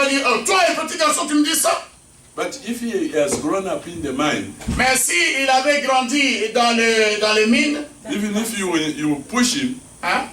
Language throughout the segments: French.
va dire, oh, toi, petit garçon, tu me dis ça? But if he has grown up in the mine, Mais s'il avait grandi dans les mines, even if you push him, hein?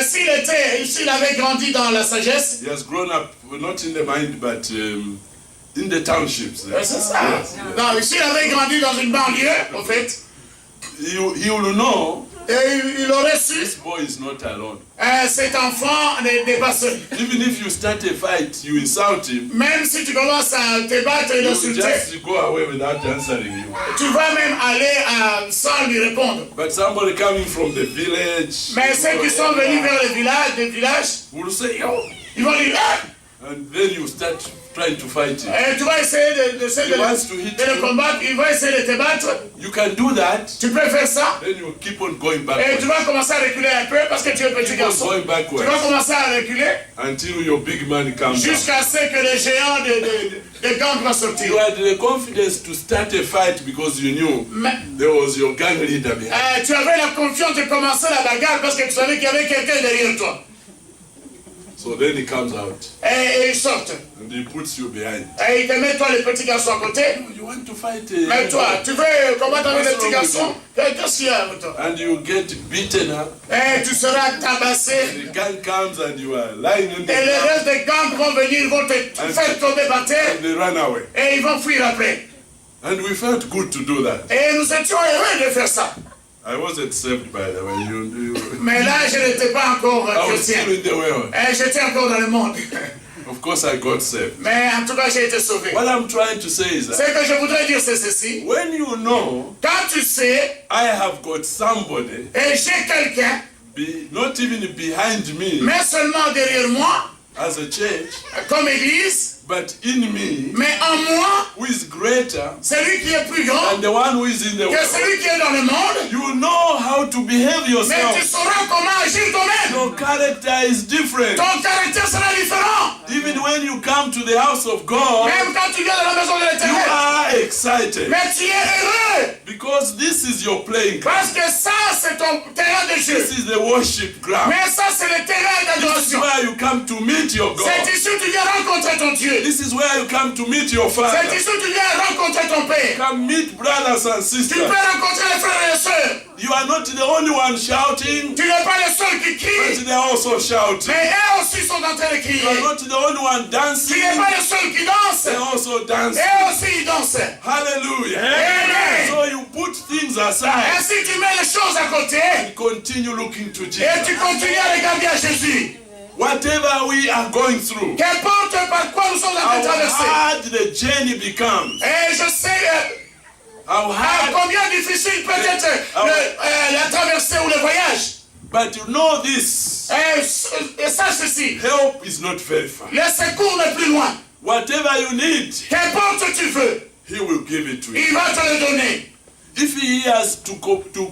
S'il avait grandi dans la sagesse, he has grown up not in the mine but in the townships. C'est ça. Non, s'il avait grandi dans une banlieue, en fait, he will know. Et il aurait su. This boy is not alone. Cet enfant n'est pas seul. Even if you start a fight, you insult him. Même si tu commences à te battre et l'insulter, just go away without answering you. Tu vas même aller sans lui répondre. But somebody coming from the village. Mais ceux qui sont venus vers des villages, will say, oh. Ils vont dire, ah! And then you start trying to fight him. Et tu vas essayer de le combattre, il va essayer de te battre. You can do that. Tu peux faire ça. Then you keep on going backwards. Et tu vas commencer à reculer un peu parce que tu es petit garçon. Tu vas commencer à reculer. Until your big man comes. Jusqu'à ce que les géants de gang va sortir. You had the confidence to start a fight because you knew there was your gang leader behind. Tu avais la confiance de commencer la bagarre parce que tu savais qu'il y avait quelqu'un derrière toi. So then he comes out. Et il sort. And he puts you behind. Et il te met toi le petit garçon à côté. You want to fight. Mais toi, tu veux combattre avec le petit garçon? Qu'est-ce qu'il y a avec toi? And you get beaten up. Et tu seras tabassé. The gang comes and you are lying on the ground. Et le reste des gangs vont venir, ils vont te faire tomber par terre. And they run away. Et ils vont fuir après. And we felt good to do that. Et nous étions heureux de faire ça. I wasn't saved by the way. Mais là, je n'étais pas encore chrétien. J'étais encore dans le monde. Of course, I got saved. Mais en tout cas, j'ai été sauvé. What I'm trying to say is that. Ce que je voudrais dire, c'est ceci. When you know. Quand tu sais. I have got somebody. Et j'ai quelqu'un. Not even behind me. Mais seulement derrière moi. As a church. Comme église. But in me, mais en moi, who is greater, celui qui est plus grand, than the one who is in the world, que celui qui est dans le monde, you know how to behave yourself. Mais tu sauras comment agir toi-même. Your character is different. Ton caractère sera différent. Even when you come to the house of God, même quand tu viens dans la maison de l'Éternel, you are excited. Mais tu es heureux. Because this is your playing ground. Parce que ça, c'est ton terrain de jeu. This is the worship ground. Mais ça, c'est le terrain d'adoration. This is where you come to meet your God. C'est ici où tu viens rencontrer ton Dieu. This is where you come to meet your Father. C'est ici où tu viens rencontrer ton Père. Come meet brothers and sisters. Tu peux rencontrer les frères et les sœurs. You are not the only one shouting. Tu n'es pas le seul qui crie. But they are also shouting. Mais eux aussi sont en train de crier. You are not the only one dancing. Tu n'es pas le seul qui danse. They also dance. Eux aussi ils dansent. Hallelujah. Amen. So you put things aside. Ainsi tu mets les choses à côté. And continue looking to Jesus. Et tu continues à regarder à Jésus. Whatever we are going through, qu'importe par quoi nous sommes en train de traverser, how hard the journey becomes. Et je sais combien difficile peut être la traversée ou le voyage. But you know this. Et sache ceci. Help is not very far. Le secours n'est plus loin. Whatever you need, qu'importe tu veux, He will give it to you. Il va te le donner. If he has to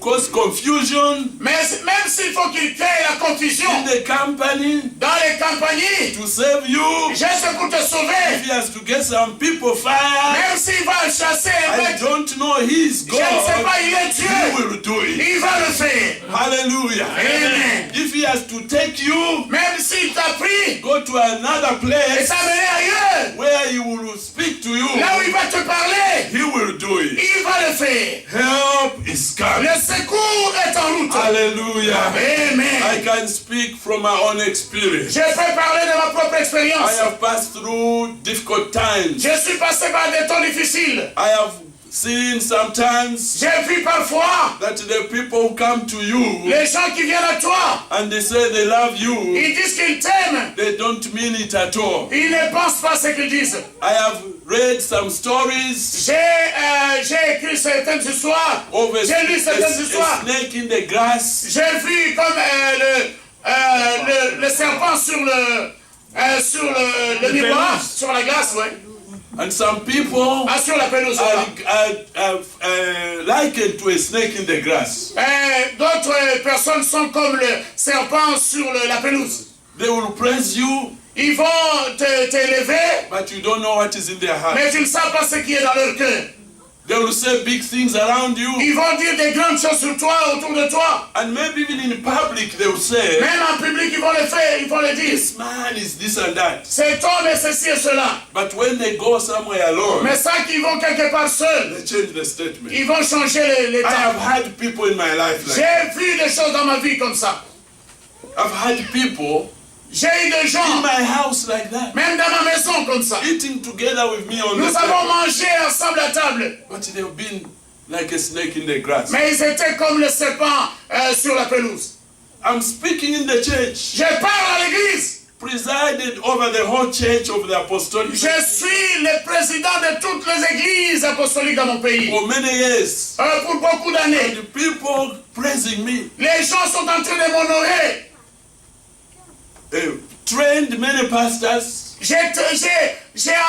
cause confusion, mais même s'il faut qu'il crée la confusion in the company, dans les compagnies, to save you, juste pour te sauver, if he has to get some people fired, même s'il va chasser I don't know, he is God, je ne sais pas, il est Dieu, he will do it. Il va le faire. Hallelujah. Amen. If he has to take you, même s'il t'a pris, go to another place, et s'amener ailleurs, where he will speak to you, là où il va te parler, he will do it. Il va le faire. Help is coming. Le secours est en route. Hallelujah. Amen. I can speak from my own experience. Je peux parler de ma propre expérience. I have passed through difficult times. Je suis passé par des temps difficiles. I have seen sometimes j'ai vu parfois that the people who come to you, les gens qui viennent à toi, and they say they love you, ils disent qu'ils t'aiment, they don't mean it at all. Ils ne pensent pas ce qu'ils disent. I have read some stories. J'ai écrit certaines histoires. J'ai lu certaines histoires. A snake in the grass. J'ai vu comme le serpent sur le miroir, sur la glace, ouais. And some people sur la pelouse, are likened to a snake in the grass. D'autres personnes sont comme le serpent sur la pelouse. They will praise you. Ils vont t'élever, but you don't know what is in their heart. Mais tu ne sais pas ce qui est dans leur cœur. They will say big things around you. Ils vont dire des grandes choses sur toi, autour de toi. And maybe even in public they will say, Même en public, ils vont le faire, ils vont le dire. this man is this and that. Cet homme est ceci et cela. But when they go somewhere alone, Mais ça qu'ils vont quelque part seuls, they change the statement. ils vont changer les I have temps. had people in my life like that. J'ai vu des choses dans ma vie comme ça. I've had people J'ai eu des in gens, my house like that, même dans ma maison comme ça. eating together with me on the Nous avons table. mangé ensemble à table. But they've been like a snake in the grass. Mais ils étaient comme le serpent sur la pelouse. I'm speaking in the church, Je parle à l'église. presided over the whole church of the apostolic Je suis le président de toutes les églises apostoliques dans mon pays. for many years. Pour beaucoup d'années. And people praising me. Les gens sont en train de m'honorer. Trained many pastors, J'ai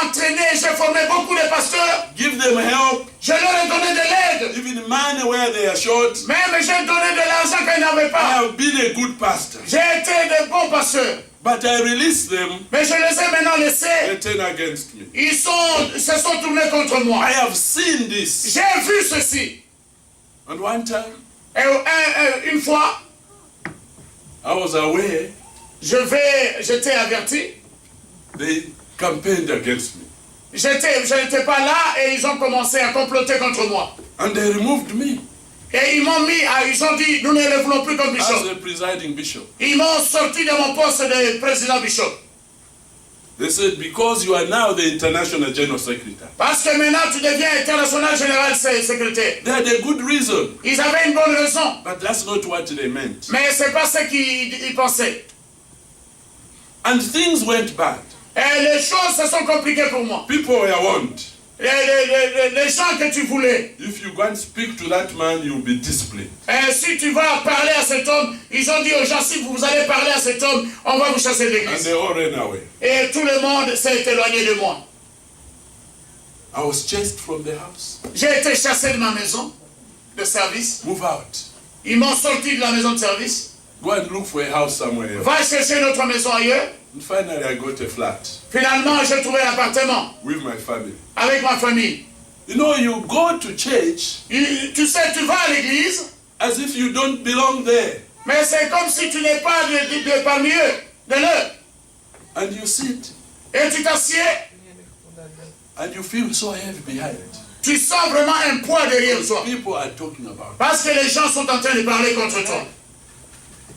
entraîné, j'ai formé beaucoup de pasteurs. give them help, Je leur ai donné de l'aide. even money where they are short. Même j'ai donné de l'argent quand ils n'avaient I pas. have been a good pastor. J'ai été de bons pasteurs. But I release them, Mais je les ai maintenant they laissés. turn against me. Ils se sont tournés contre moi. I have seen this. J'ai vu ceci. And one time, Et une fois, I was aware j'étais averti. they campaigned against me. Je n'étais pas là et ils ont commencé à comploter contre moi. And they removed me Et ils m'ont mis, ils ont dit, nous ne le voulons plus comme as bishop. the presiding bishop. Ils m'ont sorti de mon poste de président bishop. They said, because you are now the international general secretary. Parce que maintenant tu deviens international général secrétaire. They had a good reason, Ils avaient une bonne raison. but that's not what they meant. Mais c'est pas ce qu'ils pensaient. And things went bad. Et les choses se sont compliquées pour moi. People were warned. Les gens que tu voulais, If you go and speak to that man, you'll be disciplined. si tu vas parler à cet homme, ils ont dit aux gens, si vous allez parler à cet homme, on va vous chasser de And l'église. they all ran away. Et tout le monde s'est éloigné de moi. I was chased from the house. J'ai été chassé de ma maison de service. Move out. Ils m'ont sorti de la maison de service. Go and look for a house somewhere else. Va chercher une autre maison ailleurs. And finally, I got a flat Finalement, j'ai trouvé un appartement with my family. avec ma famille. You know, you go to church Tu sais, tu vas à l'église, as if you don't belong there. mais c'est comme si tu n'es pas de parmi eux, de l'eux. And you sit Et tu t'assieds, and you feel so heavy behind. tu sens vraiment un poids derrière toi. People are talking about it. Parce que les gens sont en train de parler contre toi.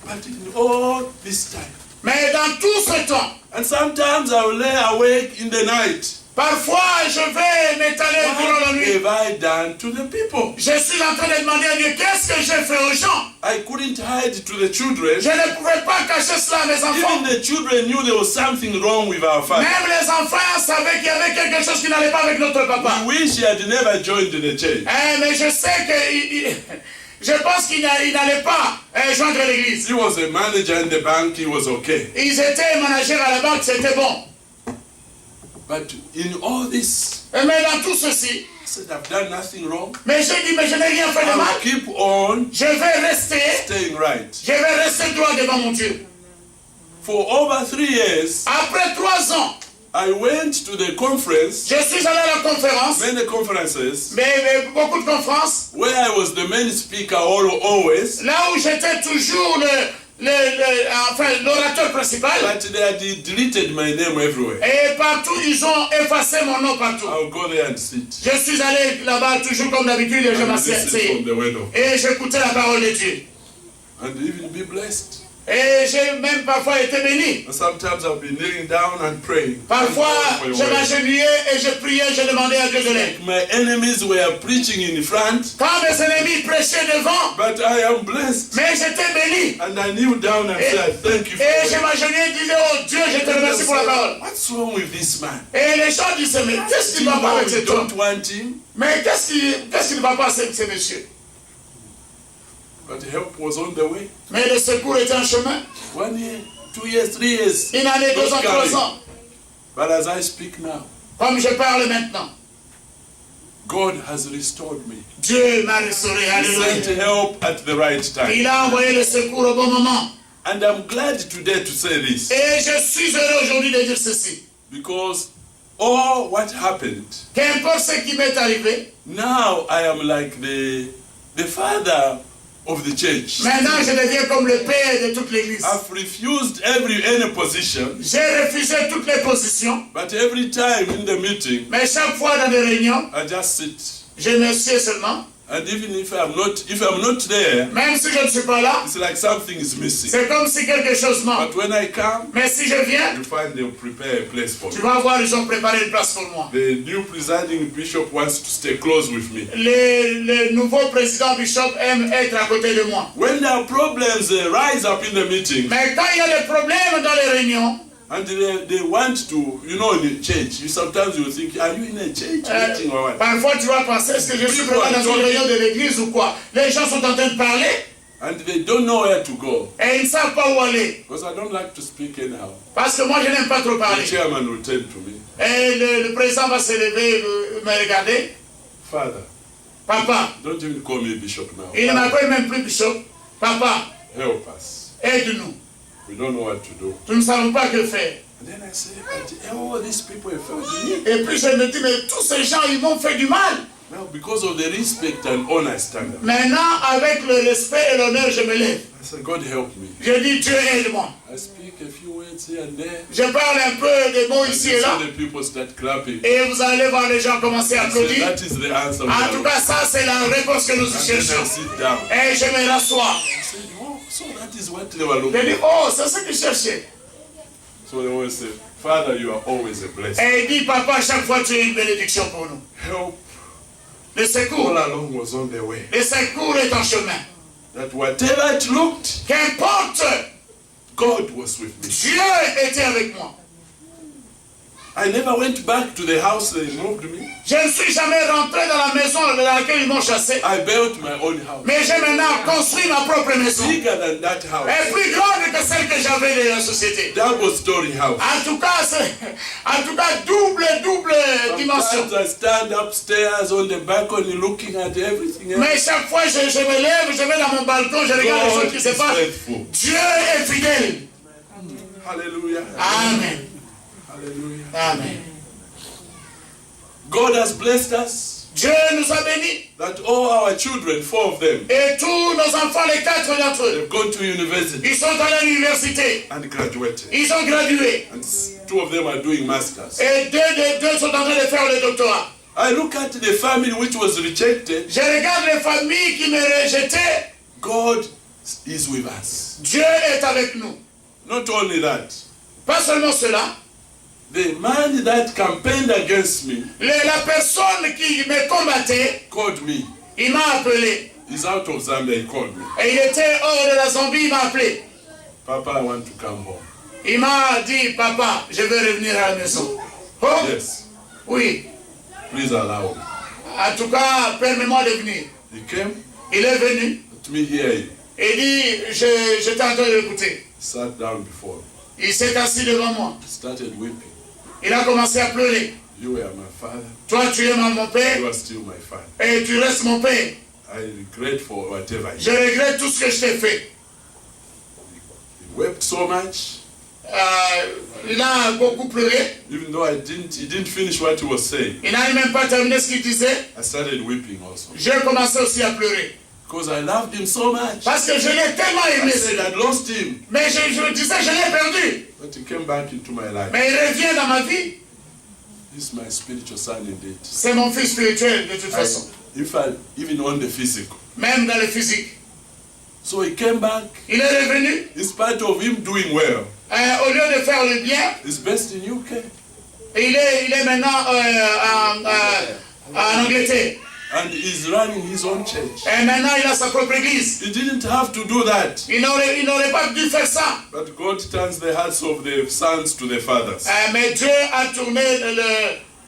But in all this time, Mais dans tout ce temps, and sometimes I will lay awake in the night. parfois je vais m'étaler durant la What nuit. have I done to the people? Je suis en train de demander à Dieu, qu'est-ce que j'ai fait aux gens? I couldn't hide to the children. Je ne pouvais pas cacher cela à mes enfants. Even the children knew there was something wrong with our family. Même les enfants savaient qu'il y avait quelque chose qui n'allait pas avec notre papa. We wish he had never joined the church. Mais je sais que... Je pense qu'il n'allait pas joindre l'église. He was a manager in the bank, he was okay. Ils étaient managers à la banque, c'était bon. But in all this, Mais dans tout ceci, I said, I've done nothing wrong. mais j'ai dit, mais je n'ai rien fait de I mal. will keep on Je vais rester, staying right. je vais rester droit devant mon Dieu. For over 3 years, Après 3 ans, I went to the conference, je suis allé à la conférence, many conferences, mais beaucoup de conférences, where I was the main speaker always, là où j'étais toujours l'orateur principal. but they had deleted my name everywhere. Et partout, ils ont effacé mon nom partout. I'll go there and sit. Je suis allé là-bas toujours comme d'habitude et je And m'assieds. listen from the word of God. Et j'écoutais la parole de Dieu. And even be blessed. Et j'ai même parfois été béni. And sometimes I've been kneeling down and praying. Parfois, For your je word. m'agenouillais et je priais, je demandais à Dieu de l'aide. My enemies were preaching in front, Quand mes ennemis prêchaient devant, but I am blessed. mais j'étais béni. And I kneel down and said, thank you for Et je your word. m'agenouillais et disais, oh Dieu, je te remercie pour la parole. What's wrong with this man? Et les gens disaient, mais qu'est-ce qui You ne va pas know avec we cet homme? don't want him, Mais qu'est-ce qui ne va pas avec ce monsieur? but help was on the way. Mais le secours était en chemin. 1 year, 2 years, 3 years. Une année, 2 ans, Not 3 coming. ans. But as I speak now, Comme je parle maintenant, God has restored me. Dieu m'a restauré. He sent Alléluia. help at the right time. Il a envoyé le secours au bon moment. And I'm glad today to say this, Et je suis heureux aujourd'hui de dire ceci. because or what happened, qu'importe ce qui m'est arrivé, now I am like the father of the church. maintenant je deviens comme le père de toute l'église. I've refused any position, J'ai refusé toutes les positions, but every time in the meeting, mais chaque fois dans des réunions, I just sit. je me sieds seulement. And even if I'm not there, Même si je ne suis pas là, it's like something is missing. c'est comme si quelque chose manque. But when I come, Mais si je viens, you find they'll prepare a place for tu me. vas voir, ils ont préparé une place pour moi. The new presiding bishop wants to stay close with me. Le nouveau président bishop aime être à côté de moi. When there are problems rise up in the meeting, Mais quand il y a des problèmes dans les réunions, and they want to, in the church, sometimes you think, are you in a church meeting or what? parfois tu vas penser, est-ce que je suis vraiment dans une réunion de l'église ou quoi? Les gens sont en train de parler And they don't know where to go. et ils ne savent pas où aller. Because I don't like to speak anyhow. Parce que moi je n'aime pas trop The parler. chairman will turn to me. Et le président va se lever, me regarder. Father, Papa, don't even call me bishop now. il ne m'appelle même plus bishop. Papa, Help us. aide-nous. We don't know what to do. Nous ne savons pas que faire. And then I say, but all these people have failed me. Et puis je me dis, mais tous ces gens, ils m'ont fait du mal. Now, because of the respect and honor I stand up. Maintenant, avec le respect et l'honneur, je me lève. I said, God help me. Je dis, Dieu aide-moi. I speak a few words here and there. Je parle un peu des mots And ici et là. the people start clapping. Et vous allez voir les gens commencer à I said, applaudir. that is the answer. En tout cas, ça, c'est la réponse que nous And then I cherchons. sit down. Et je me rassois. I said, oh, so that is what they were Je looking dis, for. oh, c'est ce qu'ils cherchaient. So they always say, Father, you are always a blessing. Et il dit, papa, chaque fois tu es une bénédiction pour nous. Help Le secours. all along was on the way. Le secours est en chemin. That whatever it looked, Qu'importe, God was with me. Dieu était avec moi. I never went back to the house they moved me. Je ne suis jamais rentré dans la maison dans laquelle ils m'ont chassé. I built my own house. Mais j'ai maintenant construit ma propre maison. Bigger than that house. Et plus grande que celle que j'avais dans la société. Double story house. En tout cas, double dimension. Sometimes I stand upstairs on the balcony looking at everything else. Mais chaque fois, je me lève, je vais dans mon balcon, je regarde les God choses qui se is passent. faithful. Dieu est fidèle. Hallelujah. Amen. Hallelujah. Amen. God has blessed us Dieu nous a bénis. that all our children, 4 of them, Et tous nos enfants, les 4 d'entre eux, they've gone to university ils sont allés à l'université. and graduated. Ils ont gradué. And 2 of them are doing masters. Et deux sont en train de faire le doctorat. I look at the family which was rejected. Je regarde les familles qui me rejetaient. God is with us. Dieu est avec nous. Not only that, Pas seulement cela. the man that campaigned against me La personne qui me combattait, called me. il m'a appelé. He's out of Zambia, he called me. Et il était hors de la Zambie, il m'a appelé. Papa, I want to come home. Il m'a dit, papa, je veux revenir à la maison. Oh, Yes, oui. please allow me. En tout cas, permets-moi de venir. He came, Il est venu. let me hear you. Il dit, j'étais en train de l'écouter. Sat down before me. Il s'est assis devant moi. Started weeping. Il a commencé à pleurer. You were my father. Toi, tu es mon père You are still my father. et tu restes mon père. I regret for whatever I Je did. regrette tout ce que je t'ai fait. He wept so much, Il a beaucoup pleuré. even though he didn't finish what he was saying. Il n'a même pas terminé ce qu'il disait. I started weeping also. J'ai commencé aussi à pleurer. Because I loved him so much. Parce que je l'ai tellement I aimé. said I'd lost him. Mais je disais, je l'ai perdu. But he came back into my life. Mais il revient dans ma vie. He's my spiritual son indeed. C'est mon fils spirituel de toute façon. Even on the physical. Même dans le physique. So he came back. Il est revenu. In spite of him doing well, Au lieu de faire le bien, he's based in UK. il est maintenant en Angleterre. And he's running his own church. Et maintenant, il a sa propre église. He didn't have to do that. Il n'aurait pas dû faire ça. But God turns the hearts of the sons to the fathers. Mais Dieu a tourné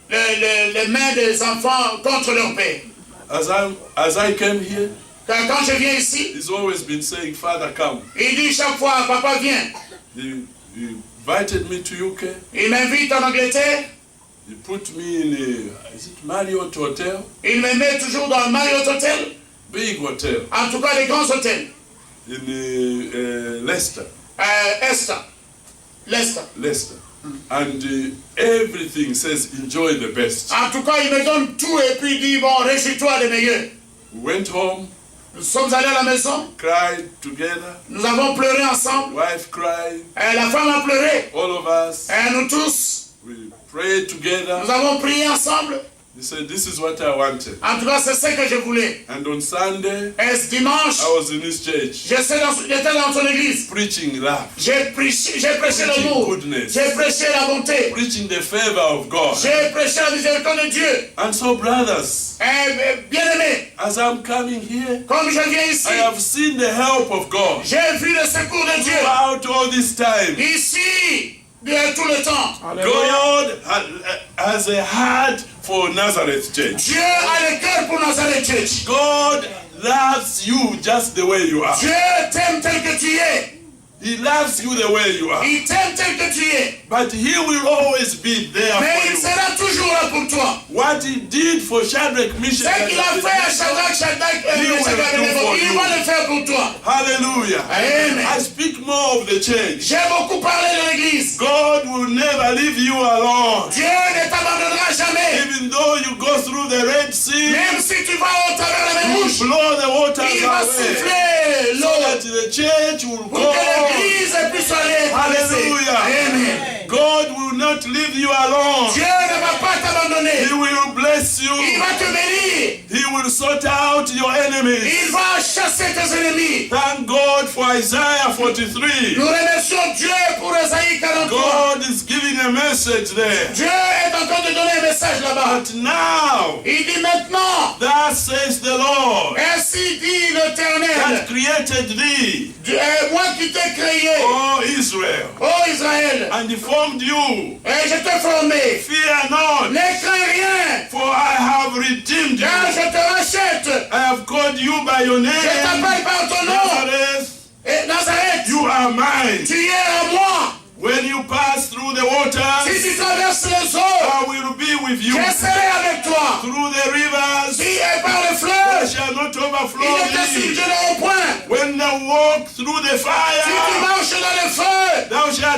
les mains des enfants contre leur père. As I came here, Quand je viens ici, he's always been saying, Father, come. il dit chaque fois, papa viens. He invited me to UK. Il m'invite en Angleterre. He put me in is it Marriott Hotel? Il me met toujours dans le Marriott Hotel. Big hotel. En tout cas, les grands hôtels. In Leicester. Leicester. Leicester. And everything says, enjoy the best. En tout cas, il me donne tout et puis il dit, bon, réjouis-toi des meilleurs. We went home. Nous sommes allés à la maison. Cried together. Nous avons pleuré ensemble. Wife cried. La femme a pleuré. All of us. Nous tous. We prayed together. Nous avons prié ensemble. He said, this is what I wanted. En tout cas, c'est ce que je voulais. And on Sunday, Ce dimanche, I was in his church. j'étais dans son église. Preaching love. J'ai prêché l'amour. J'ai prêché la bonté. Preaching the favor of God. J'ai prêché la miséricorde de Dieu. And so, brothers, bien-aimés, as I'm coming here, comme je viens ici, I have seen the help of God j'ai vu le secours de Dieu. throughout all this time. Ici, tout le temps. God has a heart for Nazareth Church. Dieu a le cœur pour Nazareth Church. God loves you just the way you are. Dieu t'aime tel que tu es. He loves you the way you are. Il t'aime tel que tu es. But He will always be there Mais for il you. sera toujours là pour toi. What He did for Shadrach, Meshach, Ce qu'il a fait à Shadrach, il va le faire pour toi. Hallelujah. Amen. I speak more of the church. J'ai beaucoup parlé de l'église. God will never leave you alone. Dieu ne t'abandonnera jamais. Even though you go through the Red Sea, Même si tu vas au travers de la mer He Rouge, will blow the waters il va away. souffler So l'eau that the church will pour go. que l'église puisse aller traverser. Hallelujah. Amen. God will not leave you alone. Dieu ne va pas t'abandonner. He will bless you. Il va te bénir. He will sort out your enemies. Il va chasser tes ennemis. Thank God for Isaiah 43. Nous remercions Dieu pour Esaïe 43. God is giving a message there. Dieu est en train de donner un message là-bas. But now, Il dit maintenant, thus says the Lord, ainsi dit l'Éternel, that created thee, moi qui t'ai créé, O Israel, ô Israël, and formed you. et je t'ai formé. Fear not, Ne crains rien, for I have redeemed car you. je te rachète. I have called you by your Je name. t'appelle par ton nom. Nazareth, Et Nazareth, you are mine. tu es à moi. When you pass through the Si waters, tu traverses les eaux, I will be with you. je serai avec toi. Through the rivers, Si et par le they fleuve, shall not il overflow ne te thee. subjuguera au point. When thou walk through the Si tu fire, marches dans le feu, thou shalt